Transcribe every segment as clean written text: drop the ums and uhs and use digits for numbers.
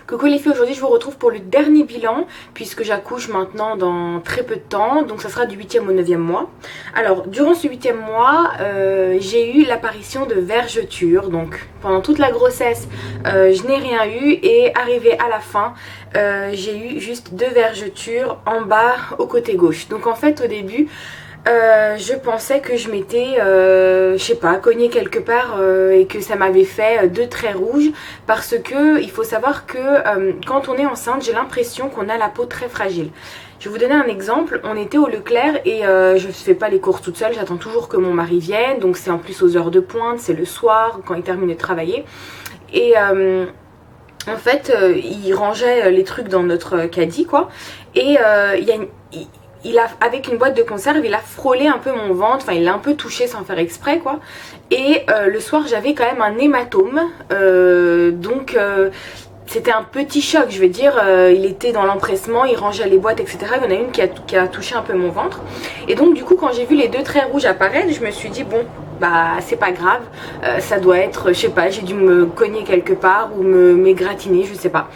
Coucou les filles, aujourd'hui je vous retrouve pour le dernier bilan puisque j'accouche maintenant dans très peu de temps, donc ça sera du 8e au 9e mois. Alors durant ce 8e mois, j'ai eu l'apparition de vergetures, donc pendant toute la grossesse je n'ai rien eu et arrivé à la fin j'ai eu juste 2 vergetures en bas au côté gauche. Donc en fait au début je pensais que je m'étais, je sais pas, cognée quelque part et que ça m'avait fait 2 traits rouges parce que il faut savoir que quand on est enceinte, j'ai l'impression qu'on a la peau très fragile. Je vais vous donner un exemple, on était au Leclerc et je ne fais pas les courses toute seule, j'attends toujours que mon mari vienne, donc c'est en plus aux heures de pointe, c'est le soir quand il termine de travailler. Et en fait, il rangeait les trucs dans notre caddie quoi, et avec une boîte de conserve, il a frôlé un peu mon ventre, enfin il l'a un peu touché sans faire exprès quoi. Et le soir j'avais quand même un hématome, donc c'était un petit choc, je veux dire, il était dans l'empressement, il rangeait les boîtes etc. Il y en a une qui a touché un peu mon ventre. Et donc du coup quand j'ai vu les 2 traits rouges apparaître, je me suis dit bon, bah c'est pas grave, ça doit être, je sais pas, j'ai dû me cogner quelque part ou m'égratiner, je sais pas.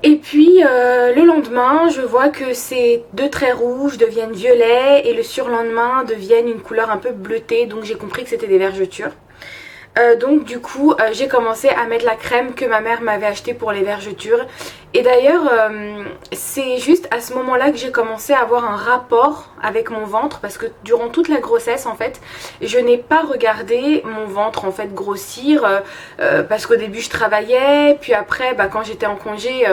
Et puis le lendemain, je vois que ces 2 traits rouges deviennent violets et le surlendemain deviennent une couleur un peu bleutée, donc j'ai compris que c'était des vergetures. Donc du coup j'ai commencé à mettre la crème que ma mère m'avait achetée pour les vergetures. Et d'ailleurs c'est juste à ce moment là que j'ai commencé à avoir un rapport avec mon ventre, parce que durant toute la grossesse en fait je n'ai pas regardé mon ventre en fait grossir, parce qu'au début je travaillais, puis après quand j'étais en congé,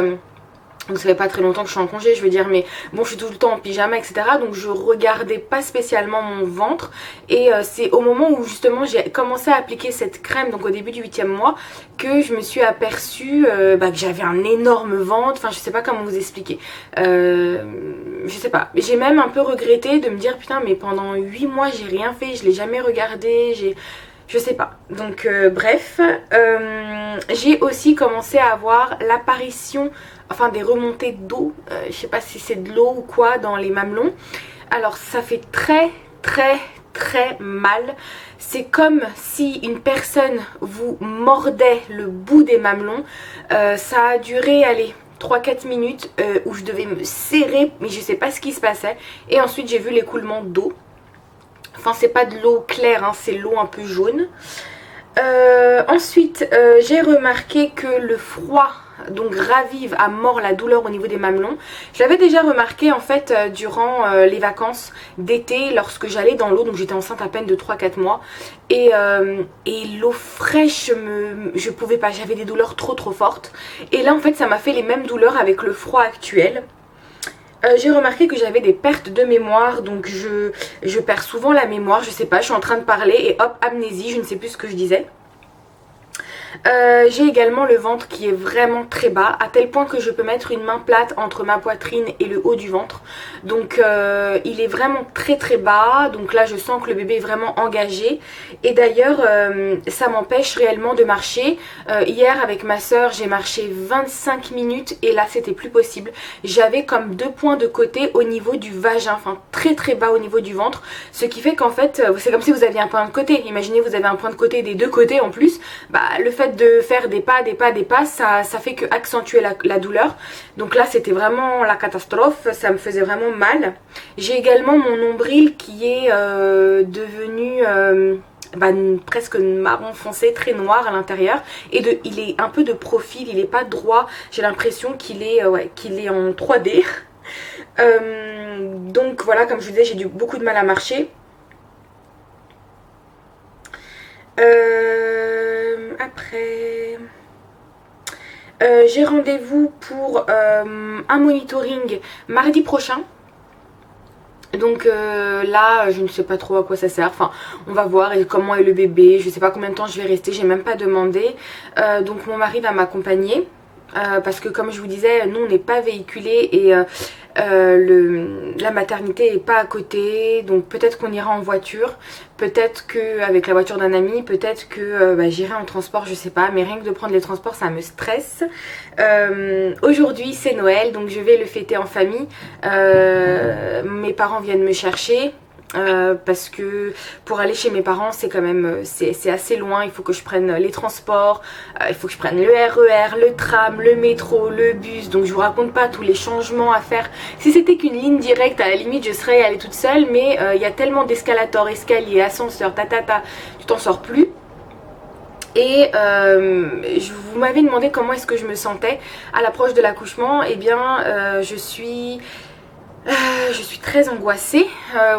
donc ça fait pas très longtemps que je suis en congé, je veux dire, mais bon je suis tout le temps en pyjama etc, donc je regardais pas spécialement mon ventre. Et c'est au moment où justement j'ai commencé à appliquer cette crème, donc au début du 8e mois, que je me suis aperçue que j'avais un énorme ventre, enfin je sais pas comment vous expliquer, je sais pas, j'ai même un peu regretté de me dire putain mais pendant 8 mois j'ai rien fait, je l'ai jamais regardé, je sais pas. Donc bref, j'ai aussi commencé à avoir l'apparition, enfin des remontées d'eau, je sais pas si c'est de l'eau ou quoi dans les mamelons. Alors ça fait très mal. C'est comme si une personne vous mordait le bout des mamelons. Ça a duré, allez, 3-4 minutes où je devais me serrer, mais je sais pas ce qui se passait. Et ensuite j'ai vu l'écoulement d'eau. Enfin c'est pas de l'eau claire, hein, c'est l'eau un peu jaune. Ensuite j'ai remarqué que le froid donc ravive à mort la douleur au niveau des mamelons. Je l'avais déjà remarqué en fait durant les vacances d'été lorsque j'allais dans l'eau, donc j'étais enceinte à peine de 3-4 mois. Et l'eau fraîche, je pouvais pas, j'avais des douleurs trop fortes. Et là en fait ça m'a fait les mêmes douleurs avec le froid actuel. J'ai remarqué que j'avais des pertes de mémoire, donc je perds souvent la mémoire, je sais pas, je suis en train de parler et hop, amnésie, je ne sais plus ce que je disais. J'ai également le ventre qui est vraiment très bas, à tel point que je peux mettre une main plate entre ma poitrine et le haut du ventre. Donc il est vraiment très bas, donc là je sens que le bébé est vraiment engagé. Et d'ailleurs ça m'empêche réellement de marcher. Hier avec ma soeur j'ai marché 25 minutes et là c'était plus possible. J'avais comme 2 points de côté au niveau du vagin, enfin très bas au niveau du ventre. Ce qui fait qu'en fait c'est comme si vous aviez un point de côté. Imaginez vous avez un point de côté des 2 côtés en plus. Le fait de faire des pas, ça fait que accentuer la douleur. Donc là c'était vraiment la catastrophe, ça me faisait vraiment mal. J'ai également mon nombril qui est devenu presque marron foncé, très noir à l'intérieur. Et il est un peu de profil, il est pas droit, j'ai l'impression qu'il est en 3D. Donc voilà, comme je vous disais, j'ai eu beaucoup de mal à marcher. Après j'ai rendez-vous pour un monitoring mardi prochain. Donc là je ne sais pas trop à quoi ça sert, enfin on va voir comment est le bébé, je sais pas combien de temps je vais rester, j'ai même pas demandé. Donc mon mari va m'accompagner parce que comme je vous disais, nous on n'est pas véhiculés et la maternité est pas à côté, donc peut-être qu'on ira en voiture, peut-être qu'avec la voiture d'un ami, peut-être que j'irai en transport, je sais pas, mais rien que de prendre les transports ça me stresse. Aujourd'hui c'est Noël, donc je vais le fêter en famille. Mes parents viennent me chercher. parce que pour aller chez mes parents c'est quand même c'est assez loin, il faut que je prenne les transports, il faut que je prenne le RER, le tram, le métro, le bus, donc je vous raconte pas tous les changements à faire. Si c'était qu'une ligne directe, à la limite je serais allée toute seule, mais il y a tellement d'escalators, escaliers, ascenseurs, tu t'en sors plus. Et vous m'avez demandé comment est-ce que je me sentais à l'approche de l'accouchement. Eh bien je suis très angoissée.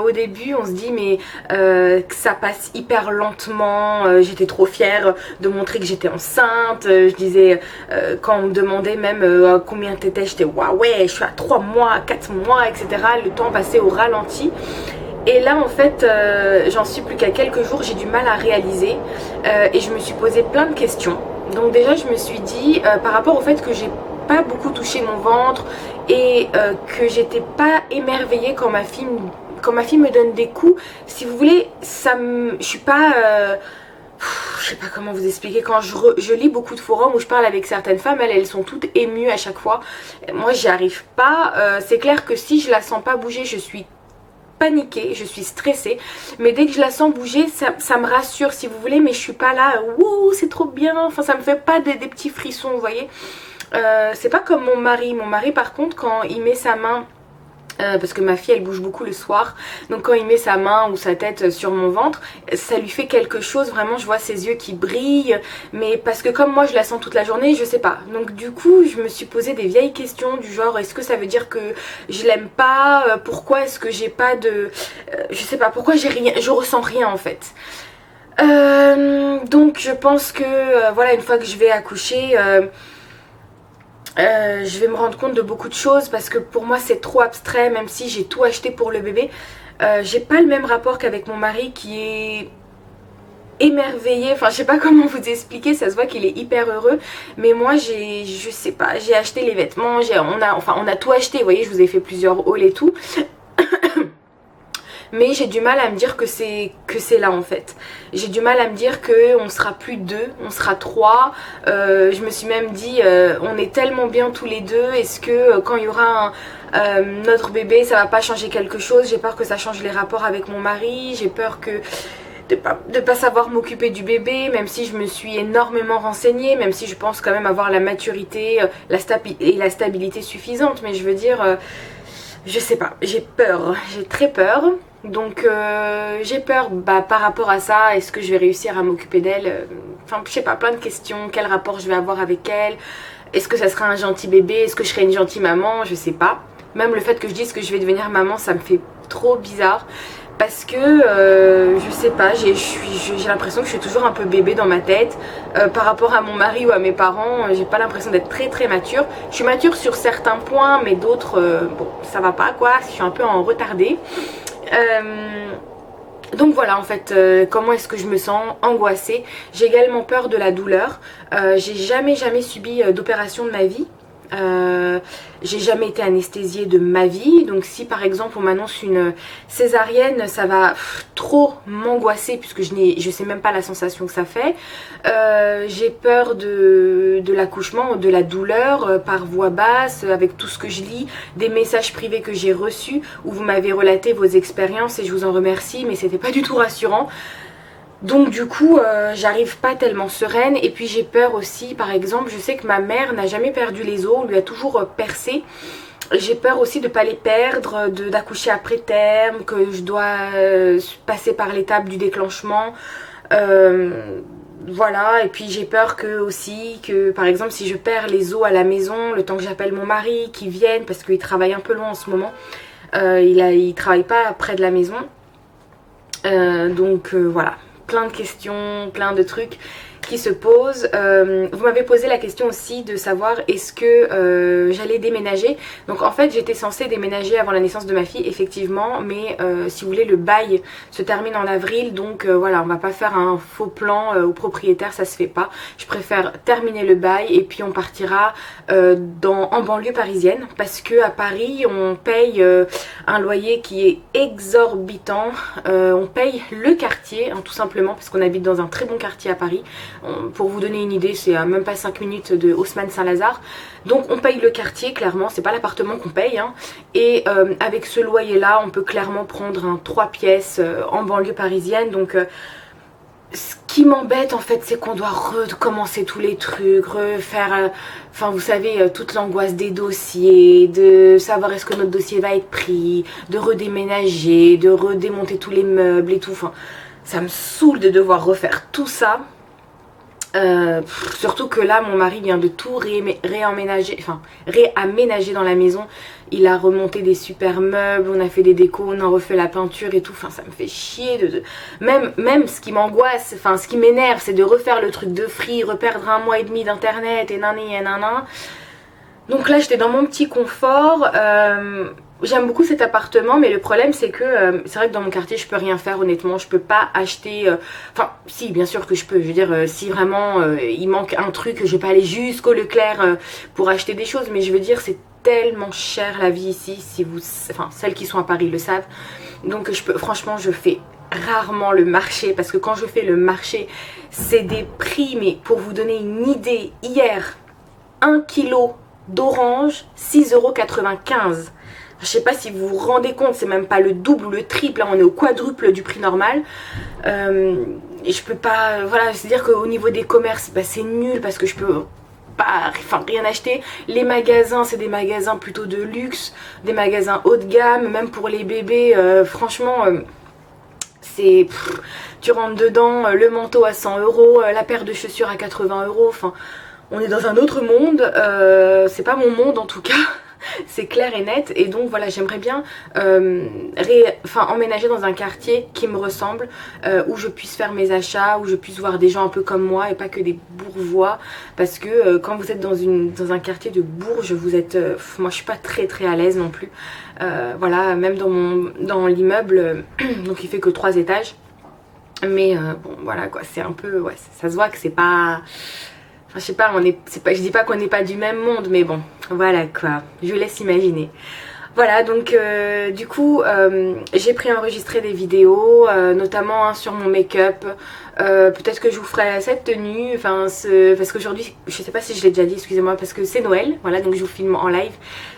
Au début on se dit mais que ça passe hyper lentement, j'étais trop fière de montrer que j'étais enceinte. Je disais quand on me demandait même combien t'étais, j'étais waouh ouais je suis à 3 mois, 4 mois etc. Le temps passait au ralenti. Et là en fait j'en suis plus qu'à quelques jours, j'ai du mal à réaliser et je me suis posé plein de questions. Donc déjà je me suis dit par rapport au fait que j'ai pas beaucoup touché mon ventre et que j'étais pas émerveillée quand ma fille me donne des coups, si vous voulez, je suis pas je sais pas comment vous expliquer. Quand je lis beaucoup de forums où je parle avec certaines femmes, elles sont toutes émues à chaque fois. Moi j'y arrive pas. C'est clair que si je la sens pas bouger, je suis paniquée, je suis stressée, mais dès que je la sens bouger ça me rassure si vous voulez, mais je suis pas là wouh c'est trop bien, enfin ça me fait pas des petits frissons vous voyez. C'est pas comme mon mari par contre quand il met sa main parce que ma fille elle bouge beaucoup le soir, donc quand il met sa main ou sa tête sur mon ventre ça lui fait quelque chose, vraiment je vois ses yeux qui brillent, mais parce que comme moi je la sens toute la journée je sais pas, donc du coup je me suis posé des vieilles questions du genre est-ce que ça veut dire que je l'aime pas, pourquoi est-ce que j'ai pas de je sais pas pourquoi j'ai rien, je ressens rien en fait. Donc je pense que voilà, une fois que je vais accoucher je vais me rendre compte de beaucoup de choses parce que pour moi c'est trop abstrait, même si j'ai tout acheté pour le bébé. J'ai pas le même rapport qu'avec mon mari qui est émerveillé, enfin je sais pas comment vous expliquer, ça se voit qu'il est hyper heureux, mais moi je sais pas, j'ai acheté les vêtements, on a tout acheté, vous voyez, je vous ai fait plusieurs hauls et tout. Mais j'ai du mal à me dire que c'est là en fait. J'ai du mal à me dire qu'on sera plus deux, on sera trois. Je me suis même dit on est tellement bien tous les deux, est-ce que quand il y aura notre bébé ça va pas changer quelque chose? J'ai peur que ça change les rapports avec mon mari, j'ai peur que de pas savoir m'occuper du bébé, même si je me suis énormément renseignée, même si je pense quand même avoir la maturité et la stabilité suffisante, mais je veux dire je sais pas, j'ai peur, j'ai très peur. Donc j'ai peur par rapport à ça, est-ce que je vais réussir à m'occuper d'elle, enfin je sais pas, plein de questions, quel rapport je vais avoir avec elle, est-ce que ça sera un gentil bébé, est-ce que je serai une gentille maman, je sais pas. Même le fait que je dise que je vais devenir maman ça me fait trop bizarre parce que je sais pas, j'ai l'impression que je suis toujours un peu bébé dans ma tête par rapport à mon mari ou à mes parents. J'ai pas l'impression d'être très mature. Je suis mature sur certains points mais d'autres bon ça va pas quoi, je suis un peu en retardé. Donc voilà en fait comment est-ce que je me sens angoissée. J'ai également peur de la douleur. J'ai jamais subi d'opération de ma vie. J'ai jamais été anesthésiée de ma vie, donc si par exemple on m'annonce une césarienne ça va trop m'angoisser puisque je sais même pas la sensation que ça fait. J'ai peur de l'accouchement, de la douleur par voix basse, avec tout ce que je lis, des messages privés que j'ai reçus où vous m'avez relaté vos expériences et je vous en remercie, mais c'était pas du tout rassurant. Donc du coup j'arrive pas tellement sereine, et puis j'ai peur aussi, par exemple je sais que ma mère n'a jamais perdu les os, on lui a toujours percé. J'ai peur aussi de pas les perdre, d'accoucher après terme, que je dois passer par l'étape du déclenchement. Voilà, et puis j'ai peur que par exemple si je perds les os à la maison, le temps que j'appelle mon mari qui vienne, parce qu'il travaille un peu loin en ce moment, il travaille pas près de la maison. Donc voilà, plein de questions, plein de trucs qui se posent. Vous m'avez posé la question aussi de savoir est-ce que j'allais déménager. Donc en fait j'étais censée déménager avant la naissance de ma fille effectivement, mais si vous voulez le bail se termine en avril, donc voilà, on va pas faire un faux plan au propriétaire, ça se fait pas. Je préfère terminer le bail et puis on partira en banlieue parisienne, parce que à Paris on paye un loyer qui est exorbitant. On paye le quartier hein, tout simplement, parce qu'on habite dans un très bon quartier à Paris. Pour vous donner une idée, c'est à même pas 5 minutes de Haussmann Saint-Lazare. Donc on paye le quartier, clairement, c'est pas l'appartement qu'on paye, hein. Et avec ce loyer là, on peut clairement prendre un 3 pièces en banlieue parisienne. Donc ce qui m'embête en fait, c'est qu'on doit recommencer tous les trucs, refaire, enfin vous savez, toute l'angoisse des dossiers, de savoir est-ce que notre dossier va être pris, de redéménager, de redémonter tous les meubles et tout. Enfin, ça me saoule de devoir refaire tout ça. Surtout que là mon mari vient de tout réaménager dans la maison. Il a remonté des super meubles, on a fait des décos, on a refait la peinture et tout. Enfin ça me fait chier Même ce qui m'angoisse, enfin ce qui m'énerve, c'est de refaire le truc de free, reperdre 1 mois et demi d'internet et nanana. Donc là j'étais dans mon petit confort. J'aime beaucoup cet appartement, mais le problème c'est que c'est vrai que dans mon quartier je peux rien faire, honnêtement. Je peux pas acheter, enfin si bien sûr que je peux, je veux dire si vraiment il manque un truc, je vais pas aller jusqu'au Leclerc pour acheter des choses, mais je veux dire c'est tellement cher la vie ici, si vous, enfin celles qui sont à Paris le savent. Donc franchement je fais rarement le marché, parce que quand je fais le marché c'est des prix, mais pour vous donner une idée, hier 1 kilo d'orange 6,95 €. Je sais pas si vous vous rendez compte, c'est même pas le double ou le triple, là on est au quadruple du prix normal. Et je peux pas, voilà, c'est à dire qu'au niveau des commerces, bah, c'est nul parce que je peux pas, enfin rien acheter. Les magasins, c'est des magasins plutôt de luxe, des magasins haut de gamme, même pour les bébés, franchement, c'est, tu rentres dedans, le manteau à 100 €, la paire de chaussures à 80 €, enfin on est dans un autre monde, c'est pas mon monde en tout cas. C'est clair et net, et donc voilà, j'aimerais bien emménager dans un quartier qui me ressemble, où je puisse faire mes achats, où je puisse voir des gens un peu comme moi et pas que des bourgeois, parce que quand vous êtes dans un quartier de bourges, vous êtes, moi je suis pas très à l'aise non plus, voilà, même dans l'immeuble, donc il fait que 3 étages, mais bon voilà quoi, c'est un peu, ouais, ça se voit que c'est pas... Enfin, je sais pas, je dis pas qu'on n'est pas du même monde, mais bon, voilà quoi, je laisse imaginer. Voilà, donc du coup, j'ai préenregistré des vidéos, notamment sur mon make-up. Peut-être que je vous ferai cette tenue, enfin, parce qu'aujourd'hui, je sais pas si je l'ai déjà dit, excusez-moi, parce que c'est Noël, voilà, donc je vous filme en live.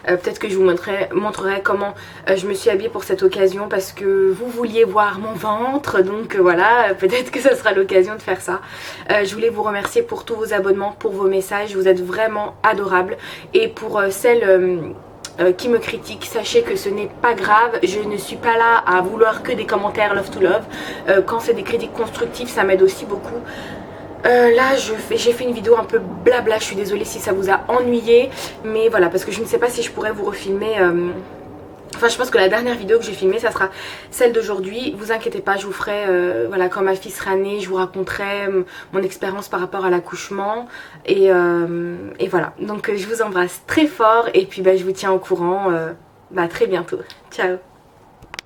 Peut-être que je vous montrerai comment je me suis habillée pour cette occasion, parce que vous vouliez voir mon ventre, donc voilà, peut-être que ça sera l'occasion de faire ça. Je voulais vous remercier pour tous vos abonnements, pour vos messages, vous êtes vraiment adorables. Et pour celles... qui me critiquent, sachez que ce n'est pas grave, je ne suis pas là à vouloir que des commentaires love to love. Quand c'est des critiques constructives, ça m'aide aussi beaucoup. Là j'ai fait une vidéo un peu blabla, je suis désolée si ça vous a ennuyé, mais voilà, parce que je ne sais pas si je pourrais vous refilmer. Enfin, je pense que la dernière vidéo que j'ai filmée, ça sera celle d'aujourd'hui. Vous inquiétez pas, je vous ferai, voilà, quand ma fille sera née, je vous raconterai mon expérience par rapport à l'accouchement. Et voilà, donc je vous embrasse très fort et puis bah, je vous tiens au courant très bientôt. Ciao!